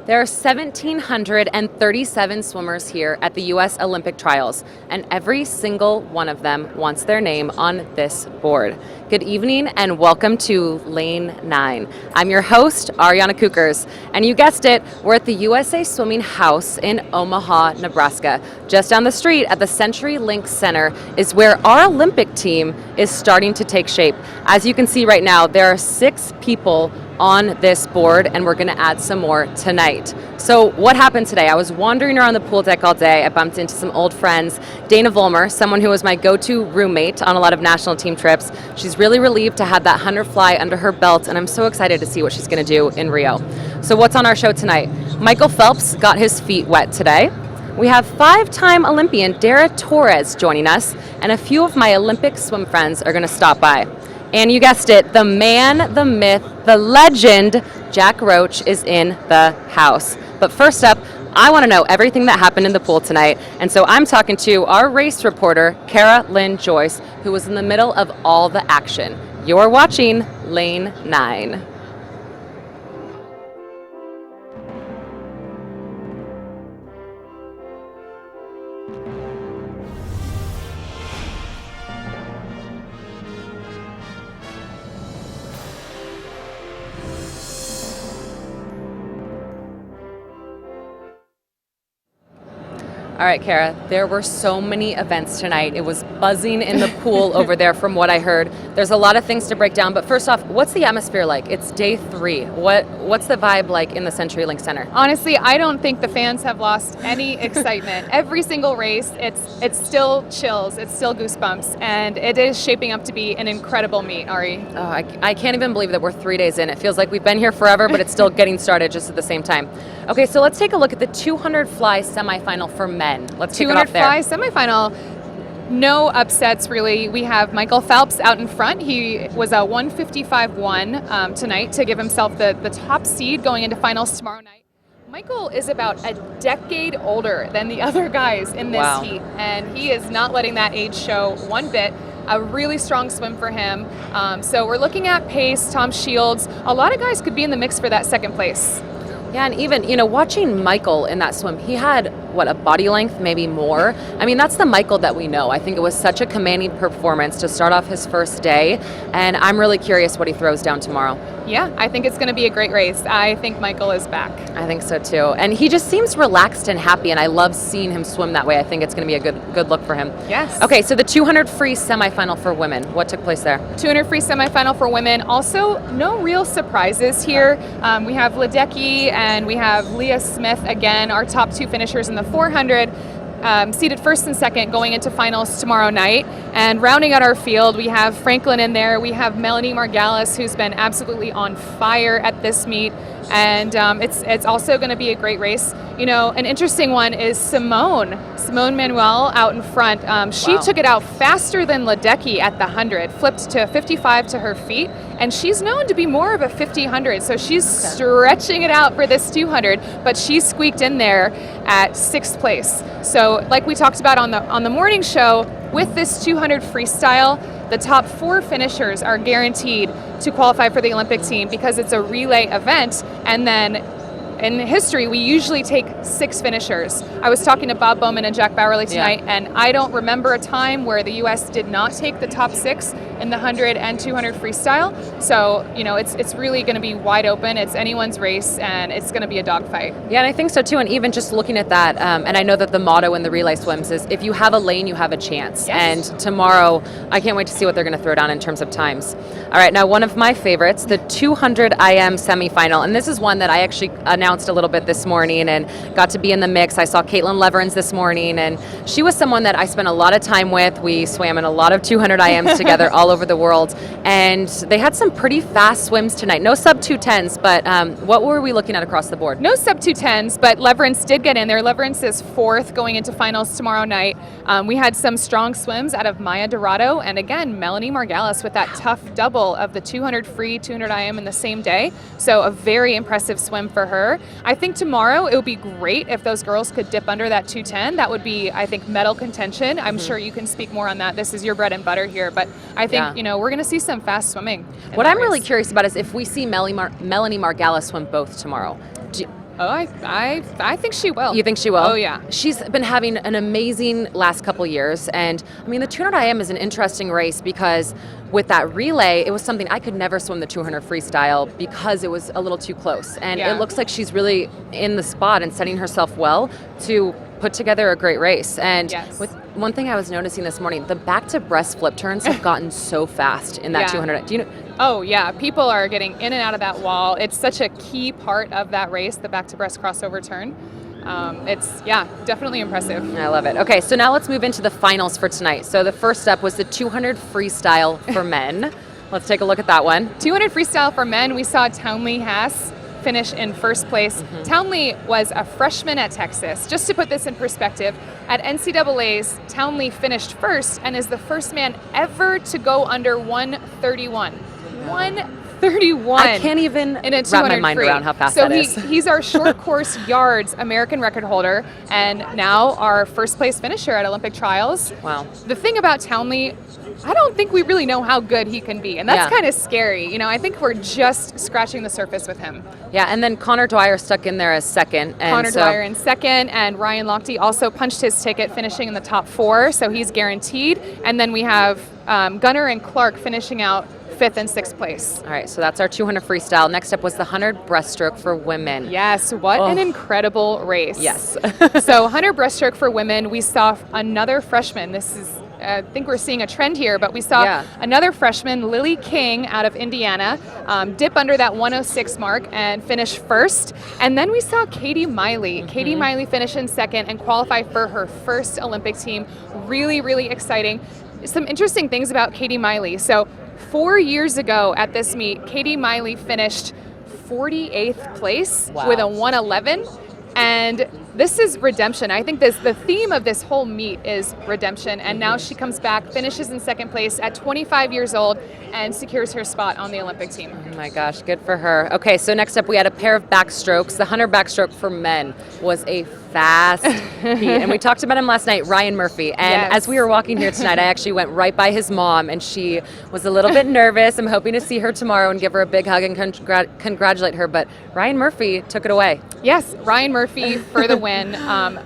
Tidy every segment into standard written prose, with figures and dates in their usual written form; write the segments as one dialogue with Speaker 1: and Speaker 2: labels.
Speaker 1: There are 1,737 swimmers here at the U.S. Olympic Trials, and every single one of them wants their name on this board. Good evening and welcome to Lane 9. I'm your host, Ariana Kukers, and you guessed it, we're at the USA Swimming House in Omaha, Nebraska. Just down the street at the CenturyLink Center is where our Olympic team is starting to take shape. As you can see right now, there are 6 people on this board, and we're going to add some more tonight. So what happened today? I was wandering around the pool deck all day. I bumped into some old friends. Dana Vollmer, someone who was my go-to roommate on a lot of national team trips. She's really relieved to have that 100 fly under her belt, and I'm so excited to see what she's going to do in Rio. So what's on our show tonight? Michael Phelps got his feet wet today. We have 5-time Olympian Dara Torres joining us, and a few of my Olympic swim friends are going to stop by. And you guessed it, the man, the myth, the legend, Jack Roach is in the house. But first up, I want to know everything that happened in the pool tonight. And so I'm talking to our race reporter, Kara Lynn Joyce, who was in the middle of all the action. You're watching Lane 9. All right, Kara, there were so many events tonight. It was buzzing in the pool over there from what I heard. There's a lot of things to break down, but first off, what's the atmosphere like? It's day 3. What's the vibe like in the CenturyLink Center?
Speaker 2: Honestly, I don't think the fans have lost any excitement. Every single race, it's still chills, it's still goosebumps, and it is shaping up to be an incredible meet, Ari.
Speaker 1: Oh, I can't even believe that we're 3 days in. It feels like we've been here forever, but it's still getting started just at the same time. Okay, so let's take a look at the 200 fly semifinal for men. Let's kick it off there.
Speaker 2: 200 fly semifinal. No upsets, really. We have Michael Phelps out in front. He was a 155.1 tonight to give himself the top seed going into finals tomorrow night. Michael is about a decade older than the other guys in this heat, and he is not letting that age show one bit. A really strong swim for him. So we're looking at pace, Tom Shields. A lot of guys could be in the mix for that second place.
Speaker 1: Yeah, and even, watching Michael in that swim, he had, a body length, maybe more? I mean, that's the Michael that we know. I think it was such a commanding performance to start off his first day, and I'm really curious what he throws down tomorrow.
Speaker 2: Yeah, I think it's going to be a great race. I think Michael is back.
Speaker 1: I think so too. And he just seems relaxed and happy, and I love seeing him swim that way. I think it's going to be a good look for him.
Speaker 2: Yes.
Speaker 1: Okay, so the 200 free semifinal for women, what took place there? 200
Speaker 2: free semifinal for women. Also, no real surprises here. We have Ledecky and we have Leah Smith, again, our top 2 finishers in the 400. Seated first and second going into finals tomorrow night. And rounding out our field, we have Franklin in there. We have Melanie Margalis, who's been absolutely on fire at this meet. And it's also going to be a great race. An interesting one is Simone Manuel out in front. She took it out faster than Ledecky at the 100, flipped to 55 to her feet. And she's known to be more of a 50-100, so she's stretching it out for this 200, but she squeaked in there at 6th place. So like we talked about on the morning show, with this 200 freestyle, the top 4 finishers are guaranteed to qualify for the Olympic team because it's a relay event, and then in history, we usually take 6 finishers. I was talking to Bob Bowman and Jack Bowerly tonight, and I don't remember a time where the U.S. did not take the top 6 in the 100 and 200 freestyle. So, it's really going to be wide open. It's anyone's race, and it's going to be a dogfight.
Speaker 1: Yeah, and I think so too. And even just looking at that, and I know that the motto in the relay swims is if you have a lane, you have a chance.
Speaker 2: Yes.
Speaker 1: And tomorrow, I can't wait to see what they're going to throw down in terms of times. All right, now one of my favorites, the 200 IM semifinal, and this is one that I actually announced a little bit this morning and got to be in the mix. I saw Caitlin Leverins this morning, and she was someone that I spent a lot of time with. We swam in a lot of 200 IMs together all over the world, and they had some pretty fast swims tonight. No sub 210s, but what were we looking at across the board?
Speaker 2: No sub 210s, but Leverins did get in there. Leverins is 4th going into finals tomorrow night. We had some strong swims out of Maya Dorado, and again, Melanie Margalis with that tough double of the 200 free, 200 IM in the same day. So a very impressive swim for her. I think tomorrow it would be great if those girls could dip under that 210. That would be, I think, medal contention. I'm sure you can speak more on that. This is your bread and butter here, but I think, we're going to see some fast swimming.
Speaker 1: What I'm really curious about is if we see Melanie Margalis swim both tomorrow.
Speaker 2: Oh, I think she will.
Speaker 1: You think she will?
Speaker 2: Oh, yeah.
Speaker 1: She's been having an amazing last couple years. And I mean, the 200 IM is an interesting race because with that relay, it was something I could never swim the 200 freestyle because it was a little too close. And
Speaker 2: Yeah.
Speaker 1: it looks like she's really in the spot and setting herself well to put together a great race. And
Speaker 2: Yes.
Speaker 1: with one thing I was noticing this morning, the back to breast flip turns have gotten so fast in that
Speaker 2: Yeah.
Speaker 1: 200. Do you know?
Speaker 2: Oh, yeah. People are getting in and out of that wall. It's such a key part of that race, the back to breast crossover turn. It's, yeah, definitely impressive.
Speaker 1: I love it. Okay, so now let's move into the finals for tonight. So the first step was the 200 freestyle for men. Let's take a look at that one.
Speaker 2: 200 freestyle for men, we saw Townley Haas finish in first place. Townley was a freshman at Texas. Just to put this in perspective, at NCAA's, Townley finished first and is the first man ever to go under 131. 131.
Speaker 1: I can't even
Speaker 2: in a
Speaker 1: wrap
Speaker 2: 200
Speaker 1: my mind
Speaker 2: free.
Speaker 1: around how fast
Speaker 2: so
Speaker 1: that is.
Speaker 2: he's our short course yards American record holder and now our first place finisher at Olympic trials.
Speaker 1: Wow.
Speaker 2: The thing about Townley, I don't think we really know how good he can be, and that's
Speaker 1: Yeah.
Speaker 2: kind of scary. You know, I think we're just scratching the surface with him.
Speaker 1: Yeah, and then Connor Dwyer stuck in there as second. And
Speaker 2: Connor
Speaker 1: so,
Speaker 2: Dwyer in second, and Ryan Lochte also punched his ticket, finishing in the top 4, so he's guaranteed. And then we have Gunnar and Clark finishing out 5th and 6th place.
Speaker 1: All right, so that's our 200 freestyle. Next up was the 100 breaststroke for women.
Speaker 2: Yes, what an incredible race.
Speaker 1: Yes.
Speaker 2: So 100 breaststroke for women, we saw another freshman. This is, I think we're seeing a trend here, but we saw another freshman, Lily King out of Indiana, dip under that 106 mark and finish first. And then we saw Katie Miley. Katie Miley finish in second and qualify for her first Olympic team. Really, really exciting. Some interesting things about Katie Miley. So 4 years ago at this meet, Katie Miley finished 48th place with a 111. And this is redemption. I think the theme of this whole meet is redemption. And now she comes back, finishes in second place at 25 years old, and secures her spot on the Olympic team.
Speaker 1: Oh my gosh, good for her. Okay, so next up we had a pair of backstrokes. The 100 backstroke for men was a fast heat. And we talked about him last night, Ryan Murphy. And as we were walking here tonight, I actually went right by his mom, and she was a little bit nervous. I'm hoping to see her tomorrow and give her a big hug and congratulate her. But Ryan Murphy took it away.
Speaker 2: Yes, Ryan Murphy for the win.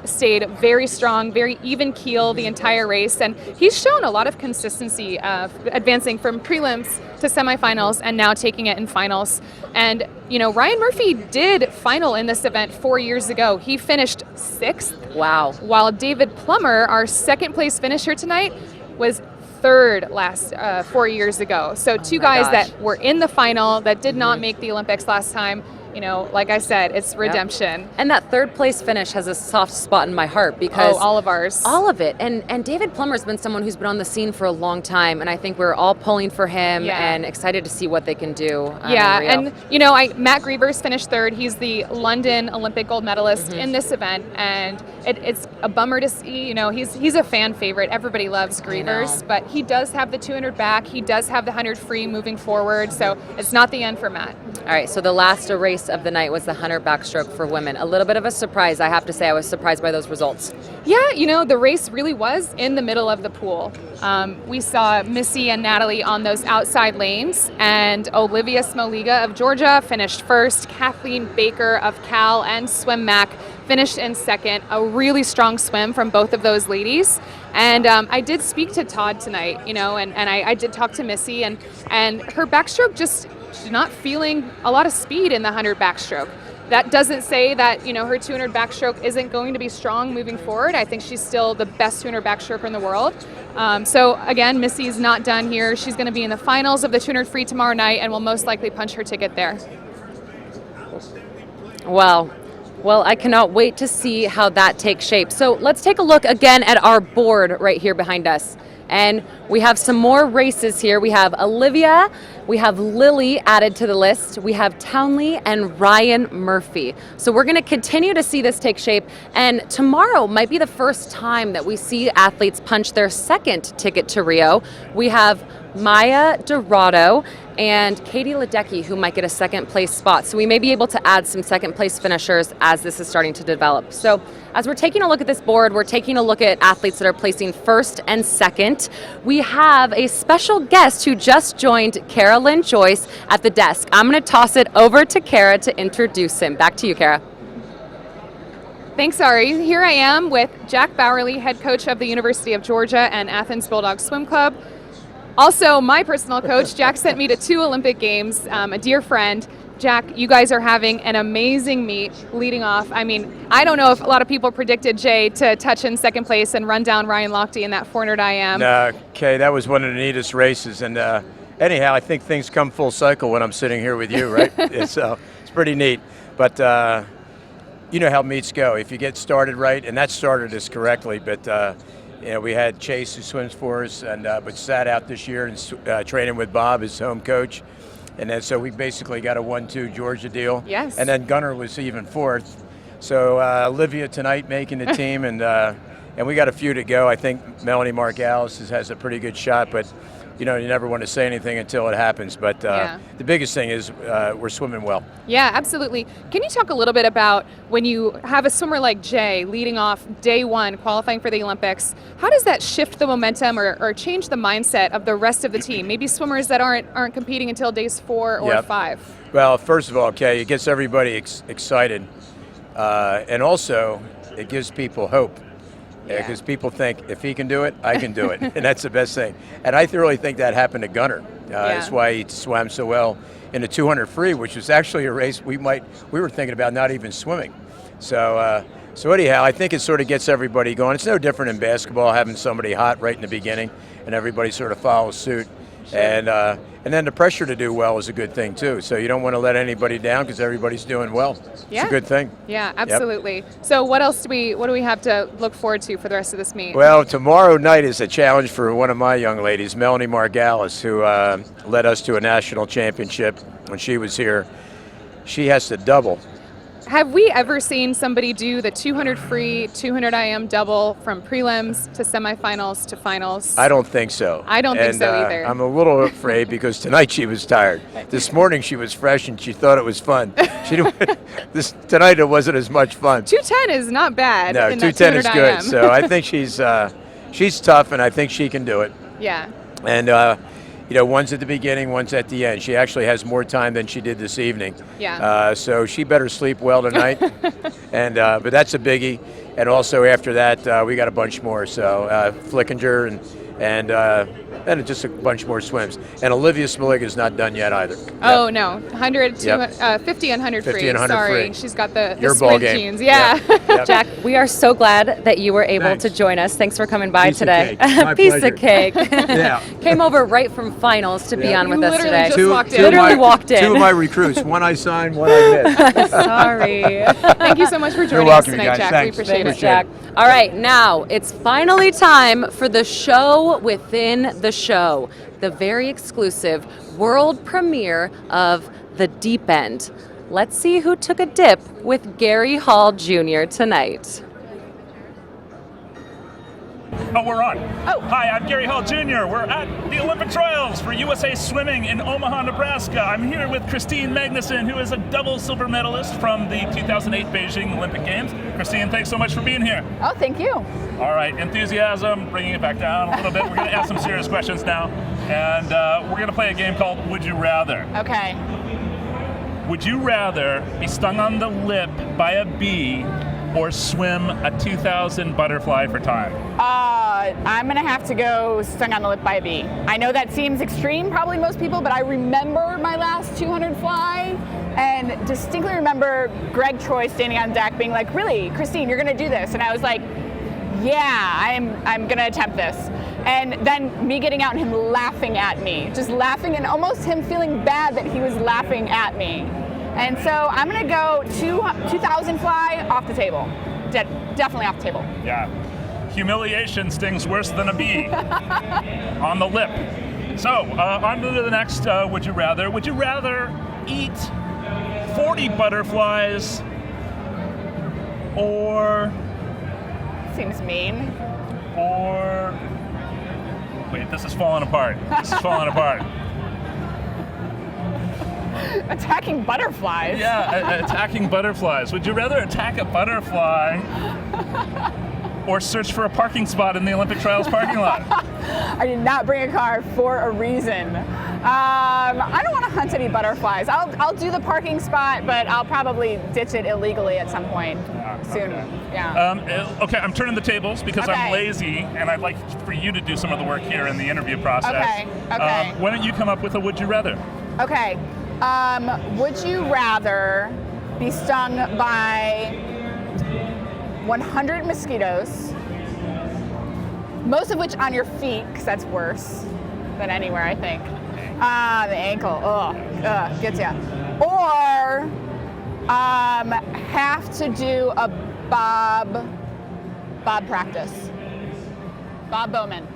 Speaker 2: Stayed very strong, very even keel the entire race, and he's shown a lot of consistency, advancing from prelims to semifinals and now taking it in finals. And you know, Ryan Murphy did final in this event 4 years ago. He finished 6th.
Speaker 1: Wow.
Speaker 2: While David Plummer, our second place finisher tonight, was 3rd last 4 years ago. So two guys that were in the final that did not make the Olympics last time. You know, like I said, it's redemption.
Speaker 1: And that 3rd place finish has a soft spot in my heart because
Speaker 2: all of ours.
Speaker 1: All of it. And David Plummer's been someone who's been on the scene for a long time, and I think we're all pulling for him and excited to see what they can do. In Rio.
Speaker 2: And you know, Matt Grievers finished 3rd. He's the London Olympic gold medalist in this event, and it's a bummer to see. You know, he's a fan favorite. Everybody loves Grievers, but he does have the 200 back. He does have the 100 free moving forward, so it's not the end for Matt.
Speaker 1: All right, so the last race of the night was the 100 backstroke for women. A little bit of a surprise, I have to say. I was surprised by those results.
Speaker 2: Yeah, you know, the race really was in the middle of the pool. We saw Missy and Natalie on those outside lanes, and Olivia Smoliga of Georgia finished first. Kathleen Baker of Cal and Swim Mac finished in second. A really strong swim from both of those ladies. And I did speak to Todd tonight, you know, and I did talk to Missy, and her backstroke just, she's not feeling a lot of speed in the 100 backstroke. That doesn't say that, you know, her 200 backstroke isn't going to be strong moving forward. I think she's still the best 200 backstroker in the world. So again, Missy's not done here. She's going to be in the finals of the 200 free tomorrow night and will most likely punch her ticket there.
Speaker 1: Well, I cannot wait to see how that takes shape. So let's take a look again at our board right here behind us. And we have some more races here. We have Olivia, we have Lily added to the list, we have Townley and Ryan Murphy. So we're going to continue to see this take shape, and tomorrow might be the first time that we see athletes punch their second ticket to Rio. We have Maya Dorado and Katie Ledecky, who might get a second place spot. So we may be able to add some second place finishers as this is starting to develop. So as we're taking a look at this board, we're taking a look at athletes that are placing first and second. We have a special guest who just joined Carolyn Joyce at the desk. I'm going to toss it over to Kara to introduce him. Back to you, Kara.
Speaker 2: Thanks, Ari. Here I am with Jack Bowerly, head coach of the University of Georgia and Athens Bulldogs Swim Club. Also, my personal coach. Jack sent me to 2 Olympic Games, a dear friend. Jack, you guys are having an amazing meet leading off. I mean, I don't know if a lot of people predicted Jay to touch in second place and run down Ryan Lochte in that 400 IM.
Speaker 3: Okay, that was one of the neatest races. And anyhow, I think things come full cycle when I'm sitting here with you, right? it's pretty neat. But you know how meets go. If you get started right, and that started us correctly, but we had Chase who swims for us, and but sat out this year and training with Bob, his home coach. And then so we basically got a 1-2 Georgia deal.
Speaker 2: Yes.
Speaker 3: And then Gunnar was even 4th. So Olivia tonight making the team, and we got a few to go. I think Melanie Margalis has a pretty good shot, but you never want to say anything until it happens. But the biggest thing is we're swimming well.
Speaker 2: Yeah, absolutely. Can you talk a little bit about when you have a swimmer like Jay leading off day 1, qualifying for the Olympics, how does that shift the momentum or change the mindset of the rest of the team? Maybe swimmers that aren't competing until days 4 or 5.
Speaker 3: Well, first of all, okay, it gets everybody excited. And also, it gives people hope. Because people think, if he can do it, I can do it. And that's the best thing. And I really think that happened to Gunnar. That's why he swam so well in the 200 free, which was actually a race we were thinking about not even swimming. So anyhow, I think it sort of gets everybody going. It's no different in basketball, having somebody hot right in the beginning, and everybody sort of follows suit. Sure. And then the pressure to do well is a good thing too. So you don't want to let anybody down because everybody's doing well.
Speaker 2: Yeah.
Speaker 3: It's a good thing.
Speaker 2: Yeah, absolutely. Yep. So what do we have to look forward to for the rest of this meet?
Speaker 3: Well, tomorrow night is a challenge for one of my young ladies, Melanie Margalis, who led us to a national championship when she was here. She has to double.
Speaker 2: Have we ever seen somebody do the 200 free, 200 IM double from prelims to semifinals to finals?
Speaker 3: I don't think so.
Speaker 2: I don't think so either.
Speaker 3: I'm a little afraid because tonight she was tired. This morning she was fresh and she thought it was fun. Tonight it wasn't as much fun.
Speaker 2: 210 is not bad.
Speaker 3: No, 210 is good. So I think she's tough, and I think she can do it.
Speaker 2: Yeah.
Speaker 3: And one's at the beginning, one's at the end. She actually has more time than she did this evening.
Speaker 2: Yeah.
Speaker 3: So she better sleep well tonight. But that's a biggie. And also after that, we got a bunch more. So Flickinger and just a bunch more swims. And Olivia Smolig is not done yet either.
Speaker 2: Oh, no. 100, 50 and 100 free.
Speaker 3: 50 and 100
Speaker 2: Sorry,
Speaker 3: free.
Speaker 2: she's got the
Speaker 3: Your
Speaker 2: sprint
Speaker 3: ball game.
Speaker 2: genes. Yeah.
Speaker 3: Yep.
Speaker 1: Jack, we are so glad that you were able
Speaker 3: Thanks.
Speaker 1: to join us. Thanks for coming by
Speaker 3: Piece of
Speaker 1: today.
Speaker 3: cake. My
Speaker 1: Piece
Speaker 3: pleasure.
Speaker 1: of cake.
Speaker 3: Yeah.
Speaker 1: Came over right from finals to be
Speaker 3: Yeah.
Speaker 1: on with
Speaker 2: You
Speaker 1: us
Speaker 2: literally
Speaker 1: today.
Speaker 2: just walked in.
Speaker 1: Literally walked in.
Speaker 3: 2 of my recruits. One I signed, one I missed.
Speaker 1: Sorry.
Speaker 2: Thank you so much for joining
Speaker 3: welcome,
Speaker 2: us
Speaker 3: you
Speaker 2: tonight,
Speaker 3: guys.
Speaker 2: Jack.
Speaker 3: Thanks.
Speaker 2: We appreciate
Speaker 1: Thanks,
Speaker 2: it.
Speaker 1: Jack. All right, now it's finally time for the show within the show, the very exclusive world premiere of The Deep End. Let's see who took a dip with Gary Hall Jr. tonight.
Speaker 4: Oh, we're on. Oh. Hi, I'm Gary Hall Jr. We're at the Olympic Trials for USA Swimming in Omaha, Nebraska. I'm here with Christine Magnuson, who is a double silver medalist from the 2008 Beijing Olympic Games. Christine, thanks so much for being here.
Speaker 5: Oh, thank you.
Speaker 4: All right, enthusiasm, bringing it back down a little bit. We're going to ask some serious questions now, and we're going to play a game called Would You Rather.
Speaker 5: Okay.
Speaker 4: Would you rather be stung on the lip by a bee or swim a 2,000 butterfly for time?
Speaker 5: I'm gonna have to go stung on the lip by a bee. I know that seems extreme, probably most people, but I remember my last 200 fly and distinctly remember Greg Troy standing on deck being like, really, Christine, you're gonna do this? And I was like, yeah, I'm gonna attempt this. And then me getting out and him laughing at me, just laughing and almost him feeling bad that he was laughing at me. And so I'm gonna go 2,000 fly off the table. Definitely off the table.
Speaker 4: Yeah. Humiliation stings worse than a bee on the lip. So, on to the next Would You Rather. Would you rather eat 40 butterflies or...
Speaker 5: Seems mean.
Speaker 4: Or... Wait, this is falling apart. This is falling apart.
Speaker 5: Attacking butterflies.
Speaker 4: Yeah, attacking butterflies. Would you rather attack a butterfly or search for a parking spot in the Olympic Trials parking lot?
Speaker 5: I did not bring a car for a reason. I don't want to hunt any butterflies. I'll do the parking spot, but I'll probably ditch it illegally at some point soon. Yeah.
Speaker 4: Okay, I'm turning the tables because I'm
Speaker 5: Okay.
Speaker 4: lazy, and I'd like for you to do some of the work here in the interview process.
Speaker 5: Okay.
Speaker 4: Why don't you come up with a would you rather?
Speaker 5: Okay. Would you rather be stung by 100 mosquitoes, most of which on your feet, because that's worse than anywhere, I think. The ankle, gets ya. Or have to do a bob practice. Bob Bowman.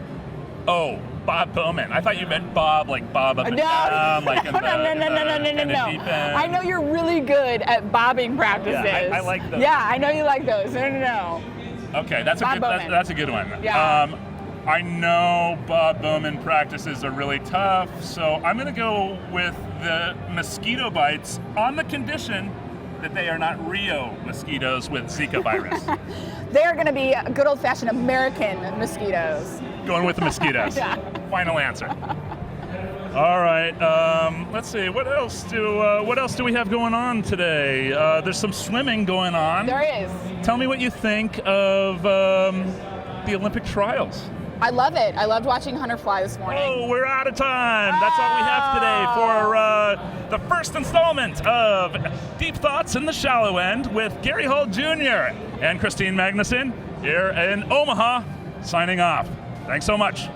Speaker 4: Oh, Bob Bowman. I thought you meant Bob, like Bob up and
Speaker 5: No.
Speaker 4: down, like in the,
Speaker 5: No.
Speaker 4: deep end.
Speaker 5: I know you're really good at bobbing practices.
Speaker 4: Yeah, I like those.
Speaker 5: Yeah, I know you like those. No.
Speaker 4: Okay, that's
Speaker 5: Bob
Speaker 4: a
Speaker 5: Bowman.
Speaker 4: good. That's a good one.
Speaker 5: Yeah.
Speaker 4: I know Bob Bowman practices are really tough, so I'm going to go with the mosquito bites on the condition that they are not Rio mosquitoes with Zika virus.
Speaker 5: They're going to be good old-fashioned American mosquitoes.
Speaker 4: Going with the mosquitoes.
Speaker 5: Yeah.
Speaker 4: Final answer. All right. Let's see. What else do we have going on today? There's some swimming going on.
Speaker 5: There is.
Speaker 4: Tell me what you think of the Olympic trials.
Speaker 5: I love it. I loved watching Hunter fly this morning.
Speaker 4: Oh, we're out of time. That's all we have today for the first installment of Deep Thoughts in the Shallow End with Gary Hall Jr. and Christine Magnuson here in Omaha, signing off. Thanks so much.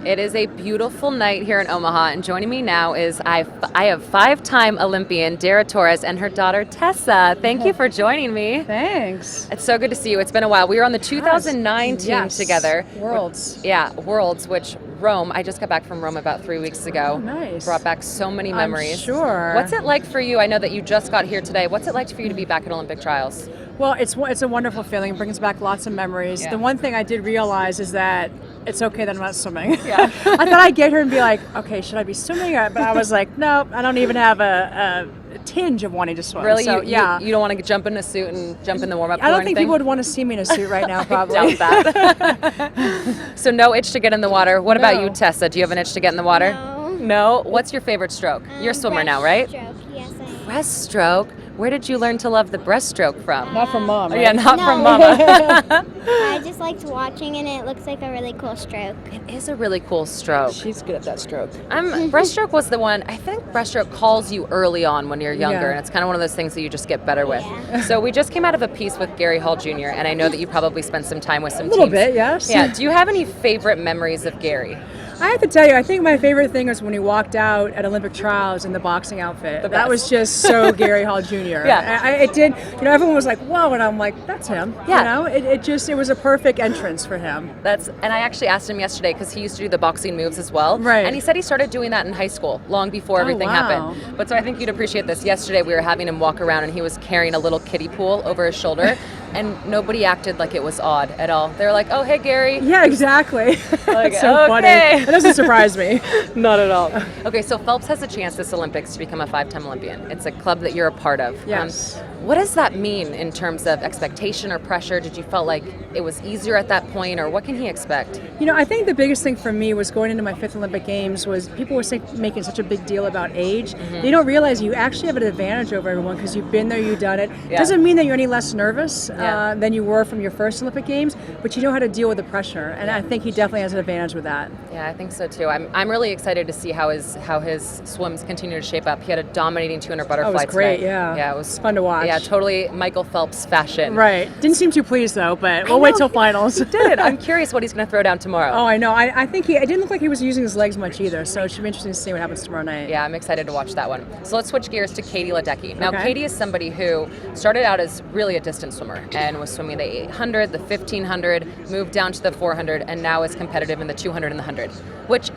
Speaker 1: It is a beautiful night here in Omaha, and joining me now is I have five-time Olympian Dara Torres and her daughter Tessa. Thank you for joining me.
Speaker 6: Thanks.
Speaker 1: It's so good to see you. It's been a while. We were on the 2009 team
Speaker 6: Yes.
Speaker 1: together.
Speaker 6: Worlds.
Speaker 1: Yeah, Worlds, which Rome, I just got back from Rome about 3 weeks ago.
Speaker 6: Oh, nice.
Speaker 1: Brought back so many
Speaker 6: I'm
Speaker 1: memories.
Speaker 6: sure.
Speaker 1: What's it like for you? I know that you just got here today. What's it like for you to be back at Olympic trials?
Speaker 6: Well, it's a wonderful feeling. It brings back lots of memories.
Speaker 1: Yeah.
Speaker 6: The one thing I did realize is that it's okay that I'm not swimming. Yeah. I thought I'd get here and be like, okay, should I be swimming? But I was like, no, I don't even have a tinge of wanting to swim.
Speaker 1: Really?
Speaker 6: So,
Speaker 1: you
Speaker 6: yeah.
Speaker 1: don't want to jump in a suit and jump in the warm-up pool
Speaker 6: I
Speaker 1: or
Speaker 6: don't think
Speaker 1: anything?
Speaker 6: people would want to see me in a suit right now, probably.
Speaker 1: Doubt that. So no itch to get in the water. What about you,
Speaker 6: No.
Speaker 1: Tessa? Do you have an itch to get in the water?
Speaker 7: No.
Speaker 1: No? What's your favorite stroke? You're a swimmer now, right?
Speaker 7: Breaststroke, yes, I am.
Speaker 1: Breaststroke? Where did you learn to love the breaststroke from?
Speaker 6: Not from mom. Right?
Speaker 1: Yeah, not
Speaker 7: No.
Speaker 1: from mama.
Speaker 7: I just liked watching and it looks like a really cool stroke.
Speaker 1: It is a really cool stroke.
Speaker 6: She's good at that stroke.
Speaker 1: Breaststroke was the one, I think breaststroke calls you early on when you're younger,
Speaker 6: Yeah.
Speaker 1: and it's kind of one of those things that you just get better with.
Speaker 7: Yeah.
Speaker 1: So we just came out of a piece with Gary Hall Jr., and I know that you probably spent some time with some
Speaker 6: A little
Speaker 1: teams.
Speaker 6: bit, yes.
Speaker 1: Yeah, do you have any favorite memories of Gary?
Speaker 6: I have to tell you, I think my favorite thing was when he walked out at Olympic trials in the boxing outfit.
Speaker 1: best.
Speaker 6: That was just so Gary Hall Jr.
Speaker 1: Yeah.
Speaker 6: It did, everyone was like, whoa, and I'm like, that's him.
Speaker 1: Yeah.
Speaker 6: It was a perfect entrance for him.
Speaker 1: And I actually asked him yesterday because he used to do the boxing moves as well.
Speaker 6: Right.
Speaker 1: And he said he started doing that in high school, long before everything
Speaker 6: wow.
Speaker 1: happened. But so I think you'd appreciate this. Yesterday we were having him walk around and he was carrying a little kiddie pool over his shoulder, and nobody acted like it was odd at all. They were like, "Oh, hey, Gary."
Speaker 6: Yeah, exactly.
Speaker 1: Like,
Speaker 6: That's so funny.
Speaker 1: okay.
Speaker 6: It doesn't surprise me.
Speaker 1: Not at all. Okay, so Phelps has a chance this Olympics to become a 5-time Olympian. It's a club that you're a part of.
Speaker 6: Yes.
Speaker 1: What does that mean in terms of expectation or pressure? Did you felt like it was easier at that point, or what can he expect?
Speaker 6: I think the biggest thing for me was going into my 5th Olympic Games was people were making such a big deal about age.
Speaker 1: Mm-hmm.
Speaker 6: They don't realize you actually have an advantage over everyone because you've been there, you've done it.
Speaker 1: Yeah.
Speaker 6: Doesn't mean that you're any less nervous
Speaker 1: Yeah.
Speaker 6: than you were from your first Olympic Games, but you know how to deal with the pressure, and I think he definitely has an advantage with that.
Speaker 1: Yeah, I think so too. I'm really excited to see how his swims continue to shape up. He had a dominating 200 butterfly
Speaker 6: Oh, it was great,
Speaker 1: tonight.
Speaker 6: yeah.
Speaker 1: Yeah, it was
Speaker 6: It's fun to watch.
Speaker 1: Yeah, totally Michael Phelps fashion.
Speaker 6: Right. Didn't seem too pleased though, but we'll
Speaker 1: I
Speaker 6: wait
Speaker 1: know.
Speaker 6: till finals.
Speaker 1: He did. I'm curious what he's going to throw down tomorrow.
Speaker 6: Oh, I know. I think it didn't look like he was using his legs much either, so it should be interesting to see what happens tomorrow night.
Speaker 1: Yeah, I'm excited to watch that one. So let's switch gears to Katie Ledecky. Now,
Speaker 6: Okay.
Speaker 1: Katie is somebody who started out as really a distance swimmer and was swimming the 800, the 1500, moved down to the 400, and now is competitive in the 200 and the 100, which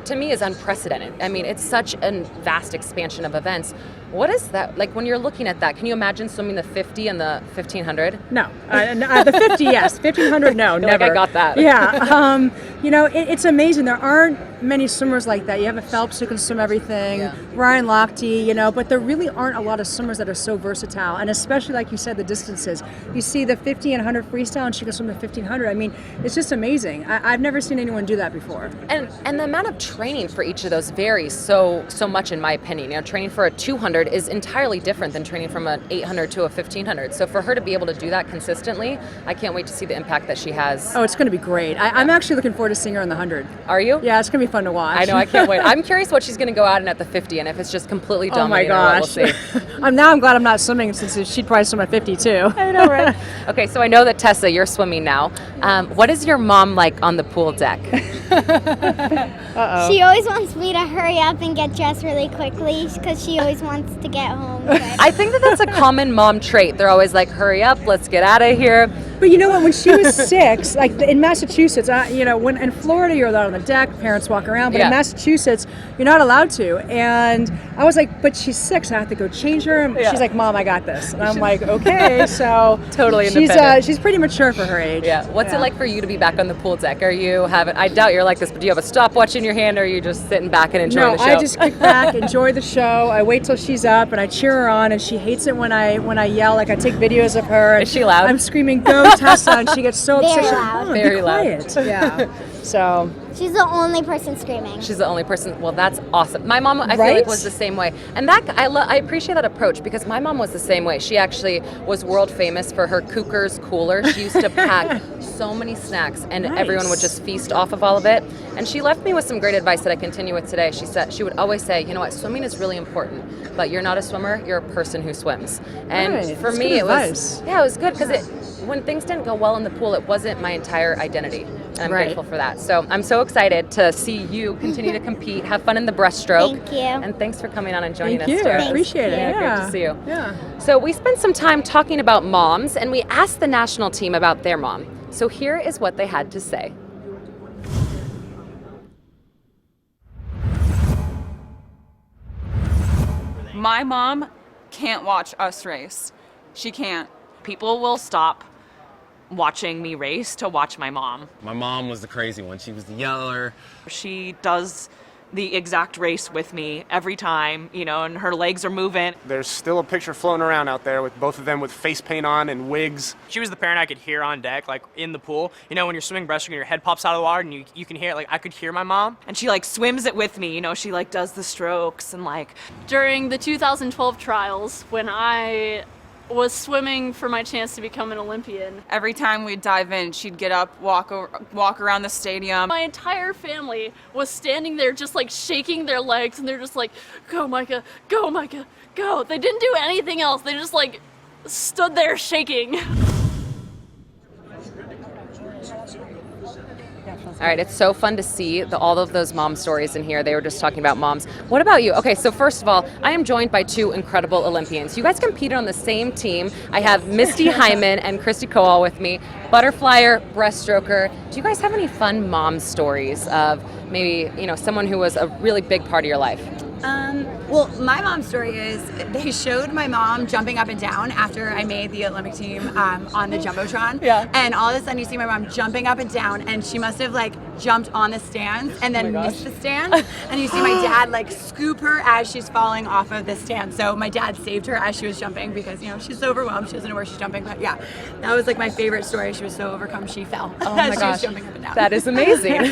Speaker 1: to me is unprecedented. I mean, it's such a vast expansion of events. What is that like when you're looking at that? Can you imagine swimming the 50 and the 1500?
Speaker 6: No, the 50, yes. 1500, no,
Speaker 1: You're
Speaker 6: never.
Speaker 1: like, I got that.
Speaker 6: Yeah, it's amazing. There aren't many swimmers like that. You have a Phelps who can swim everything,
Speaker 1: Yeah.
Speaker 6: Ryan Lochte, but there really aren't a lot of swimmers that are so versatile. And especially, like you said, the distances. You see the 50 and 100 freestyle, and she can swim the 1500. I mean, it's just amazing. I've never seen anyone do that before.
Speaker 1: And the amount of training for each of those varies so much, in my opinion. Training for a 200 is entirely different than training from an 800 to a 1500. So for her to be able to do that consistently, I can't wait to see the impact that she has.
Speaker 6: Oh, it's going to be great. I'm actually looking forward to seeing her in the 100.
Speaker 1: Are you?
Speaker 6: Yeah, it's going to be fun to watch.
Speaker 1: I know, I can't wait. I'm curious what she's going to go out in at the 50 and if it's just completely
Speaker 6: Oh my
Speaker 1: dominating her,
Speaker 6: gosh.
Speaker 1: we'll see.
Speaker 6: I'm glad I'm not swimming since she'd probably swim at 50 too.
Speaker 1: I know, right? Okay, so I know that Tessa, you're swimming now. What is your mom like on the pool deck?
Speaker 7: She always wants me to hurry up and get dressed really quickly because she always wants to get home.
Speaker 1: I think that's a common mom trait. They're always like, hurry up, let's get out of here.
Speaker 6: But you know what? When she was 6, like in Massachusetts, when in Florida you're allowed on the deck, parents walk around, but
Speaker 1: Yeah.
Speaker 6: in Massachusetts you're not allowed to. And I was like, but she's 6, I have to go change her. And she's like, Mom, I got this. And I'm like, okay, so
Speaker 1: Totally independent.
Speaker 6: she's pretty mature for her age.
Speaker 1: Yeah. What's it like for you to be back on the pool deck? I doubt you're like this, but do you have a stopwatch in your hand, or are you just sitting back and enjoying
Speaker 6: No,
Speaker 1: the show?
Speaker 6: I just kick back, enjoy the show. I wait till she's up and I cheer her on, and she hates it when I yell. Like I take videos of her. And
Speaker 1: Is she loud?
Speaker 6: I'm screaming, "Go Tessa!" and she gets so upset.
Speaker 7: Very
Speaker 6: She's like,
Speaker 7: loud.
Speaker 6: "Mom,
Speaker 1: Very
Speaker 6: be
Speaker 1: loud.
Speaker 6: quiet." Yeah. So
Speaker 7: She's the only person screaming.
Speaker 1: She's the only person. Well, that's awesome. My mom, I feel
Speaker 6: Right?
Speaker 1: like, was the same way, and that I appreciate that approach because my mom was the same way. She actually was world famous for her Cookers cooler. She used to pack so many snacks, and
Speaker 6: Nice.
Speaker 1: everyone would just feast off of all of it. And she left me with some great advice that I continue with today. She would always say, you know what, swimming is really important, but you're not a swimmer. You're a person who swims. And
Speaker 6: Right.
Speaker 1: for
Speaker 6: That's
Speaker 1: me,
Speaker 6: good
Speaker 1: it
Speaker 6: advice.
Speaker 1: was good because when things didn't go well in the pool, it wasn't my entire identity. And I'm
Speaker 6: Right.
Speaker 1: grateful for that. So I'm so excited to see you continue to compete, have fun in the breaststroke.
Speaker 7: Thank you.
Speaker 1: And thanks for coming on and joining
Speaker 6: thank
Speaker 1: us
Speaker 6: you.
Speaker 1: today.
Speaker 6: I appreciate it.
Speaker 1: Yeah,
Speaker 6: Yeah.
Speaker 1: great to see you.
Speaker 6: Yeah.
Speaker 1: So we spent some time talking about moms, and we asked the national team about their mom. So here is what they had to say.
Speaker 8: My mom can't watch us race. She can't.
Speaker 9: People will stop watching me race to watch my mom.
Speaker 10: My mom was the crazy one. She was the yeller.
Speaker 9: She does the exact race with me every time, and her legs are moving.
Speaker 11: There's still a picture floating around out there with both of them with face paint on and wigs.
Speaker 12: She was the parent I could hear on deck, like in the pool. When you're swimming breaststroke and your head pops out of the water and you can hear it, like I could hear my mom.
Speaker 9: And she swims it with me, she does the strokes and
Speaker 13: During the 2012 trials, when I was swimming for my chance to become an Olympian,
Speaker 8: Every time we'd dive in, she'd get up, walk around the stadium.
Speaker 13: my entire family was standing there just shaking their legs, and they're just like, go Micah, go Micah, go. They didn't do anything else. They just stood there shaking.
Speaker 1: All right, it's so fun to see all of those mom stories in here. They were just talking about moms. What about you? Okay, so first of all, I am joined by two incredible Olympians. You guys competed on the same team. I have Misty Hyman and Christy Kowal with me, butterflyer, breaststroker. Do you guys have any fun mom stories of maybe, someone who was a really big part of your life?
Speaker 14: Well, my mom's story is they showed my mom jumping up and down after I made the Olympic team on the Jumbotron.
Speaker 1: Yeah.
Speaker 14: And all of a sudden you see my mom jumping up and down, and she must have jumped on the stands and then missed the stand. And you see my dad scoop her as she's falling off of the stand. So my dad saved her as she was jumping because, she's so overwhelmed. She doesn't know where she's jumping. But yeah, that was my favorite story. She was so overcome she fell
Speaker 1: Oh
Speaker 14: as
Speaker 1: my
Speaker 14: she
Speaker 1: gosh,
Speaker 14: was jumping up and down.
Speaker 1: that is amazing.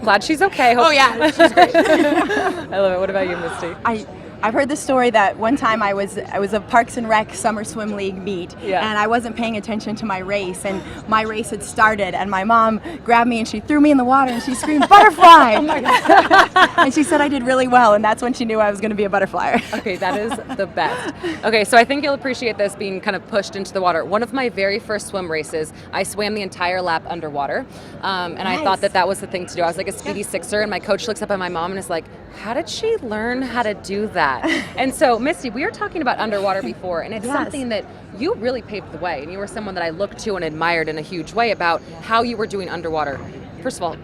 Speaker 1: Glad she's okay.
Speaker 14: Oh yeah, she's great.
Speaker 1: I love it. What about you, Misty?
Speaker 15: I've heard the story that one time I was a Parks and Rec Summer Swim League meet,
Speaker 1: Yeah.
Speaker 15: and I wasn't paying attention to my race, and my race had started, and my mom grabbed me and she threw me in the water and she screamed, "Butterfly!" Oh my God. And she said I did really well, and that's when she knew I was going to be a butterflyer.
Speaker 1: Okay, that is the best. Okay, so I think you'll appreciate this being kind of pushed into the water. One of my very first swim races, I swam the entire lap underwater, and I thought that was the thing to do. I was like a speedy sixer, and my coach looks up at my mom and is like, how did she learn how to do that? And so, Misty, we were talking about underwater before, and it's something that you really paved the way, and you were someone that I looked to and admired in a huge way about how you were doing underwater. First of all,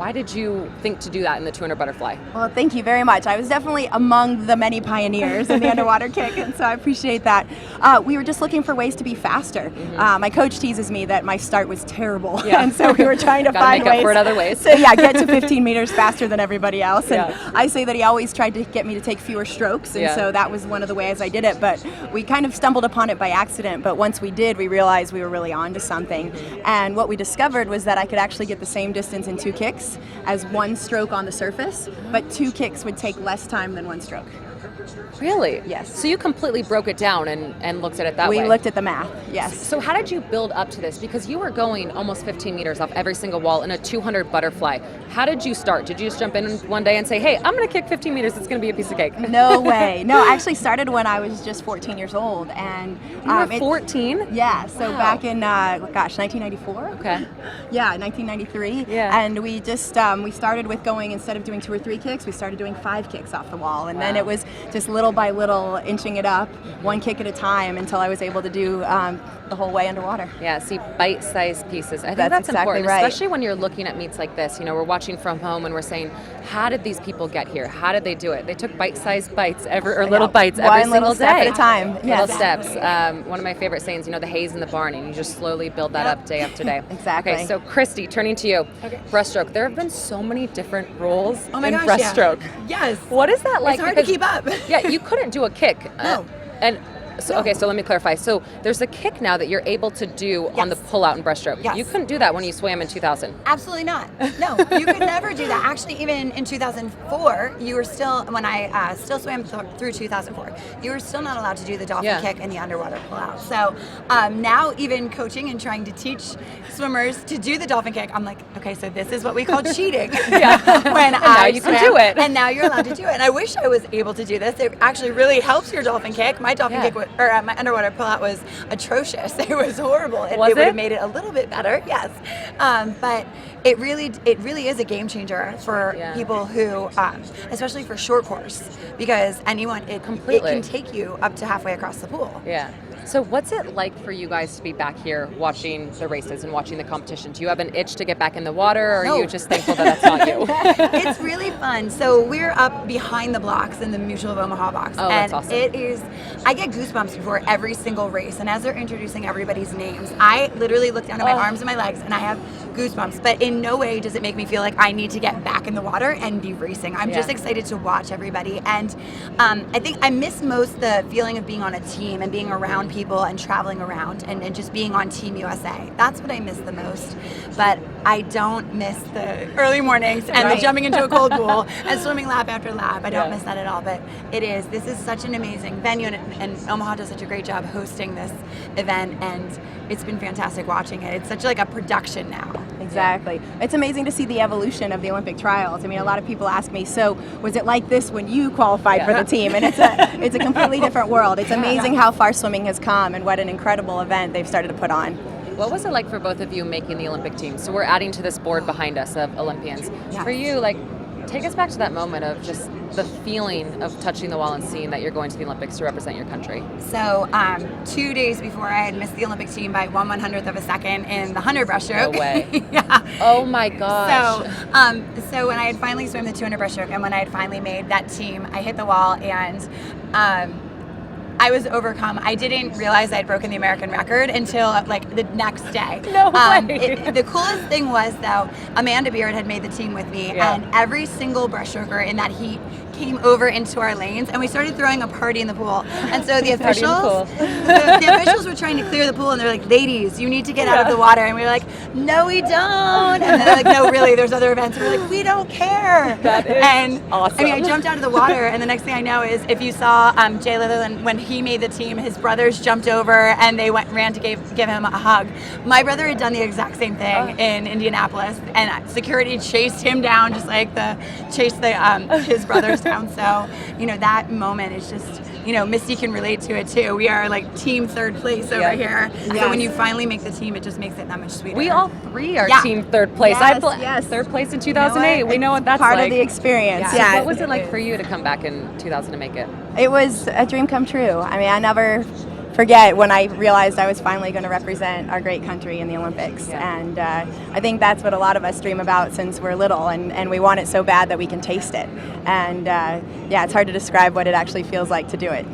Speaker 1: Why did you think to do that in the 200 butterfly?
Speaker 15: Well, thank you very much. I was definitely among the many pioneers in the underwater kick, and so I appreciate that. We were just looking for ways to be faster. My coach teases me that my start was terrible, and so we were trying to
Speaker 1: Gotta
Speaker 15: find
Speaker 1: make up
Speaker 15: ways
Speaker 1: for it other ways.
Speaker 15: to get to 15 meters faster than everybody else. And I say that he always tried to get me to take fewer strokes, and so that was one of the ways I did it. But we kind of stumbled upon it by accident. But once we did, we realized we were really on to something. And what we discovered was that I could actually get the same distance in 2 kicks as 1 stroke on the surface, but 2 kicks would take less time than 1 stroke.
Speaker 1: Really?
Speaker 15: Yes.
Speaker 1: So you completely broke it down and looked at it that way?
Speaker 15: We looked at the math, yes.
Speaker 1: So how did you build up to this? Because you were going almost 15 meters off every single wall in a 200 butterfly. How did you start? Did you just jump in one day and say, hey, I'm going to kick 15 meters, it's going to be a piece of cake?
Speaker 15: No way. No, I actually started when I was just 14 years old. And
Speaker 1: you were 14?
Speaker 15: Yeah, so back in, 1994?
Speaker 1: Okay.
Speaker 15: Yeah, 1993.
Speaker 1: Yeah.
Speaker 15: And we just, we started with going, instead of doing 2 or 3 kicks, we started doing 5 kicks off the wall. And then it was just little by little inching it up, 1 kick at a time, until I was able to do the whole way underwater.
Speaker 1: Yeah, see, bite-sized pieces. I think
Speaker 15: That's
Speaker 1: that's
Speaker 15: exactly
Speaker 1: important,
Speaker 15: right.
Speaker 1: especially when you're looking at meets like this. You know, we're watching from home and we're saying, how did these people get here? How did they do it? They took bite-sized bites, little bites every single
Speaker 15: little step
Speaker 1: day.
Speaker 15: at a time.
Speaker 1: Little steps. One of my favorite sayings, you know, the hay's in the barn, and you just slowly build that up day after day.
Speaker 15: Exactly.
Speaker 1: Okay, so Christy, turning to you. Breaststroke. There have been so many different rules in
Speaker 14: gosh,
Speaker 1: breaststroke.
Speaker 14: Yes.
Speaker 1: What is that like?
Speaker 14: It's hard to keep up.
Speaker 1: Yeah, you couldn't do a kick.
Speaker 14: No.
Speaker 1: Okay, so let me clarify. So there's a kick now that you're able to do on the pull-out and breaststroke.
Speaker 14: Yes.
Speaker 1: You couldn't do that when you swam in 2000.
Speaker 14: Absolutely not. No, you could never do that. Actually, even in 2004, you were still, when I still swam through 2004, you were still not allowed to do the dolphin kick and the underwater pull-out. So now, even coaching and trying to teach swimmers to do the dolphin kick, I'm like, okay, so this is what we call cheating. When
Speaker 1: now you can do it.
Speaker 14: And now you're allowed to do it. And I wish I was able to do this. It actually really helps your dolphin kick. My dolphin kick my underwater pull-out was atrocious. It was horrible. It would have made it a little bit better, yes. But it really is a game changer for people who, especially for short course, because it can take you up to halfway across the pool.
Speaker 1: Yeah. So what's it like for you guys to be back here watching the races and watching the competition? Do you have an itch to get back in the water, or are you just thankful that that's not you?
Speaker 14: It's really fun. So we're up behind the blocks in the Mutual of Omaha box.
Speaker 1: Oh, that's awesome.
Speaker 14: I get goosebumps before every single race. And as they're introducing everybody's names, I literally look down at my arms and my legs and I have goosebumps. But in no way does it make me feel like I need to get back in the water and be racing. I'm just excited to watch everybody. And I think I miss most the feeling of being on a team and being around people and traveling around and just being on Team USA. That's what I miss the most. But I don't miss the early mornings and the jumping into a cold pool and swimming lap after lap. I don't miss that at all. But this is such an amazing venue, and Omaha does such a great job hosting this event, and it's been fantastic watching it. It's such like a production now.
Speaker 15: Exactly. It's amazing to see the evolution of the Olympic trials. I mean, a lot of people ask me, so was it like this when you qualified for the team? And it's a completely different world. It's amazing how far swimming has come and what an incredible event they've started to put on.
Speaker 1: What was it like for both of you making the Olympic team? So we're adding to this board behind us of Olympians.
Speaker 14: Yes.
Speaker 1: For you, take us back to that moment of just the feeling of touching the wall and seeing that you're going to the Olympics to represent your country.
Speaker 14: So 2 days before, I had missed the Olympic team by 1/100th of a second in the 100 breaststroke.
Speaker 1: No way.
Speaker 14: Yeah.
Speaker 1: Oh my gosh.
Speaker 14: So when I had finally swam the 200 breaststroke and when I had finally made that team, I hit the wall and I was overcome. I didn't realize I'd broken the American record until the next day.
Speaker 1: No way.
Speaker 14: The coolest thing was, though, Amanda Beard had made the team with me, and every single breaststroker in that heat came over into our lanes, and we started throwing a party in the pool. And so the officials, the officials were trying to clear the pool, and they're like, "Ladies, you need to get out of the water." And we were like, "No, we don't." And they're like, "No, really, there's other events." And we're like, "We don't care."
Speaker 1: That is awesome.
Speaker 14: I mean, I jumped out of the water, and the next thing I know is, if you saw Jay Litherland when he made the team, his brothers jumped over and they ran to give him a hug. My brother had done the exact same thing in Indianapolis, and security chased him down, just like his brothers down. So, that moment is just, Misty can relate to it too. We are like team third place over here. Yes. So when you finally make the team, it just makes it that much sweeter.
Speaker 1: We all three are team third place.
Speaker 15: Yes.
Speaker 1: Third place in 2008. We know what that's
Speaker 15: part
Speaker 1: like.
Speaker 15: of the experience.
Speaker 1: Yeah. So what was it like for you to come back in 2000 to make it?
Speaker 15: It was a dream come true. I mean, I never forget when I realized I was finally going to represent our great country in the Olympics. And I think that's what a lot of us dream about since we're little, and we want it so bad that we can taste it. And yeah, it's hard to describe what it actually feels like to do it.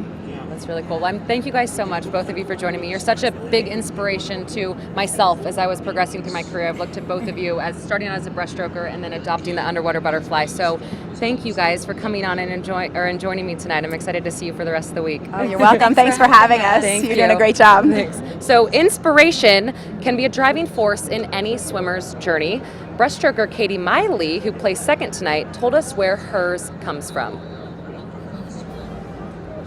Speaker 1: That's really cool. Well, thank you guys so much, both of you, for joining me. You're such a big inspiration to myself as I was progressing through my career. I've looked at both of you as starting out as a breaststroker and then adopting the underwater butterfly. So thank you guys for coming on and joining me tonight. I'm excited to see you for the rest of the week.
Speaker 15: Oh, you're welcome. Thanks for having us. You're doing a great job.
Speaker 1: Thanks. So inspiration can be a driving force in any swimmer's journey. Breaststroker Katie Miley, who placed second tonight, told us where hers comes from.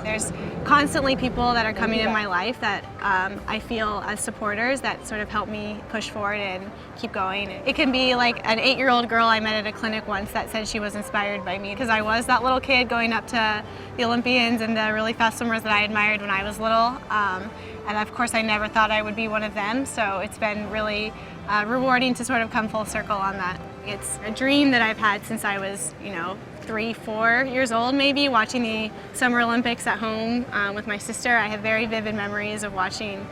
Speaker 16: There's constantly people that are coming in my life that I feel as supporters that sort of help me push forward and keep going. It can be like an 8-year-old girl I met at a clinic once that said she was inspired by me because I was that little kid going up to the Olympians and the really fast swimmers that I admired when I was little. And of course I never thought I would be one of them, so it's been really rewarding to sort of come full circle on that. It's a dream that I've had since I was, 3-4 years old maybe, watching the Summer Olympics at home with my sister. I have very vivid memories of watching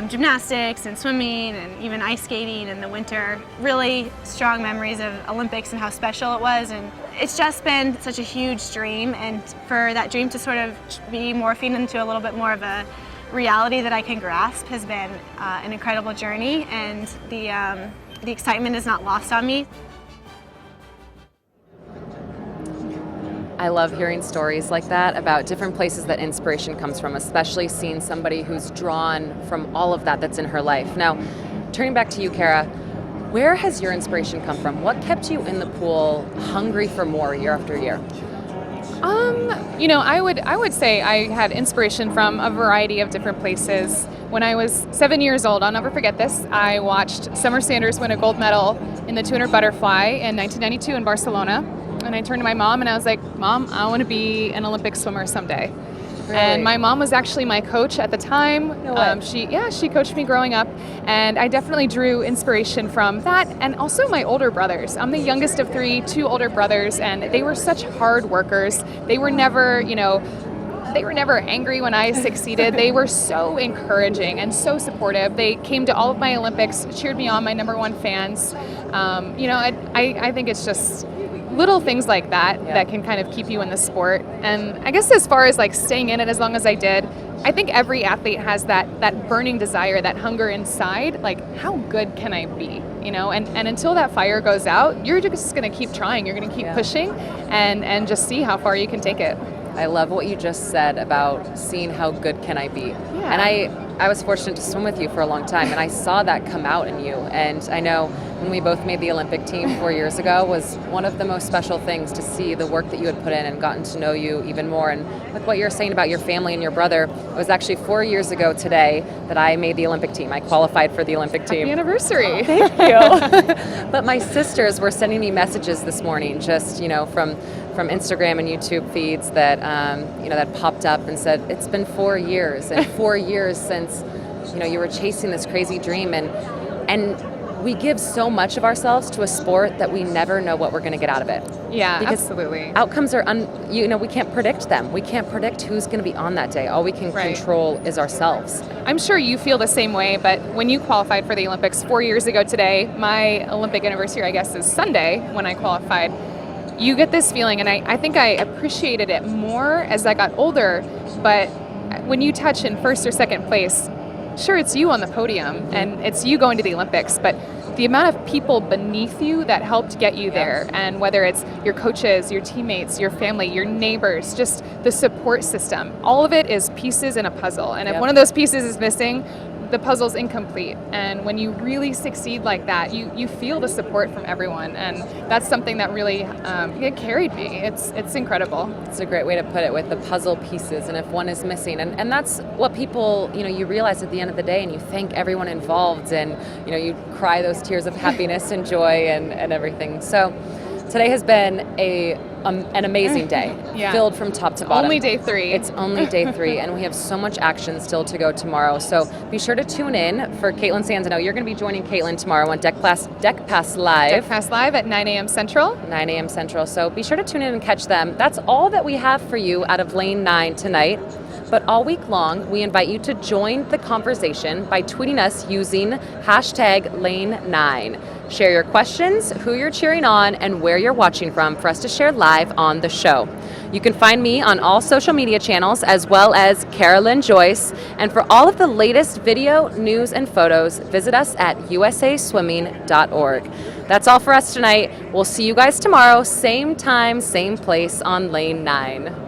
Speaker 16: gymnastics and swimming and even ice skating in the winter. Really strong memories of Olympics and how special it was, and it's just been such a huge dream, and for that dream to sort of be morphing into a little bit more of a reality that I can grasp has been an incredible journey, and the excitement is not lost on me.
Speaker 1: I love hearing stories like that about different places that inspiration comes from, especially seeing somebody who's drawn from all of that that's in her life. Now, turning back to you, Kara, where has your inspiration come from? What kept you in the pool hungry for more year after year?
Speaker 2: I would say I had inspiration from a variety of different places. When I was 7 years old, I'll never forget this, I watched Summer Sanders win a gold medal in the 200 butterfly in 1992 in Barcelona. And I turned to my mom and I was like, Mom, I want to be an Olympic swimmer someday. Really? And my mom was actually my coach at the time.
Speaker 1: No way.
Speaker 2: She coached me growing up, and I definitely drew inspiration from that, and also my older brothers. I'm the youngest of 3, 2 older brothers, and they were such hard workers. They were never, they were never angry when I succeeded. They were so encouraging and so supportive. They came to all of my Olympics, cheered me on, my #1 fans. I think it's just little things like that that can kind of keep you in the sport. And I guess as far as like staying in it as long as I did, I think every athlete has that burning desire, that hunger inside, like how good can I be, and until that fire goes out, you're just going to keep trying, you're going to keep pushing and just see how far you can take it.
Speaker 1: I love what you just said about seeing how good can I be.
Speaker 2: Yeah.
Speaker 1: And I was fortunate to swim with you for a long time, and I saw that come out in you. And I know when we both made the Olympic team 4 years ago was one of the most special things to see the work that you had put in and gotten to know you even more. And with what you're saying about your family and your brother, it was actually 4 years ago today that I made the Olympic team. I qualified for the Olympic team.
Speaker 2: Happy anniversary.
Speaker 1: Oh, thank you. But my sisters were sending me messages this morning just, from Instagram and YouTube feeds that that popped up and said it's been 4 years and 4 years since you were chasing this crazy dream, and we give so much of ourselves to a sport that we never know what we're going to get out of it.
Speaker 2: Yeah,
Speaker 1: because
Speaker 2: absolutely.
Speaker 1: Outcomes are we can't predict them. We can't predict who's going to be on that day. All we can control is ourselves.
Speaker 2: I'm sure you feel the same way, but when you qualified for the Olympics 4 years ago today, my Olympic anniversary, I guess, is Sunday when I qualified. You get this feeling, and I think I appreciated it more as I got older, but when you touch in first or second place, sure, it's you on the podium, and it's you going to the Olympics, but the amount of people beneath you that helped get you there, and whether it's your coaches, your teammates, your family, your neighbors, just the support system, all of it is pieces in a puzzle, and if one of those pieces is missing, the puzzle's incomplete. And when you really succeed like that, you feel the support from everyone, and that's something that really it carried me. It's incredible.
Speaker 1: It's a great way to put it, with the puzzle pieces, and if one is missing, and that's what people you realize at the end of the day, and you thank everyone involved, and you cry those tears of happiness and joy and everything. So today has been an amazing day, filled from top to bottom.
Speaker 2: Only day 3.
Speaker 1: It's only day 3, and we have so much action still to go tomorrow. So be sure to tune in for Caitlin Sanzano. You're going to be joining Caitlin tomorrow on Deck Pass Live.
Speaker 2: Deck Pass Live at 9 a.m. Central.
Speaker 1: 9 a.m. Central. So be sure to tune in and catch them. That's all that we have for you out of Lane 9 tonight. But all week long, we invite you to join the conversation by tweeting us using hashtag Lane9. Share your questions, who you're cheering on, and where you're watching from for us to share live on the show. You can find me on all social media channels as well as Carolyn Joyce. And for all of the latest video, news, and photos, visit us at usaswimming.org. That's all for us tonight. We'll see you guys tomorrow, same time, same place on Lane 9.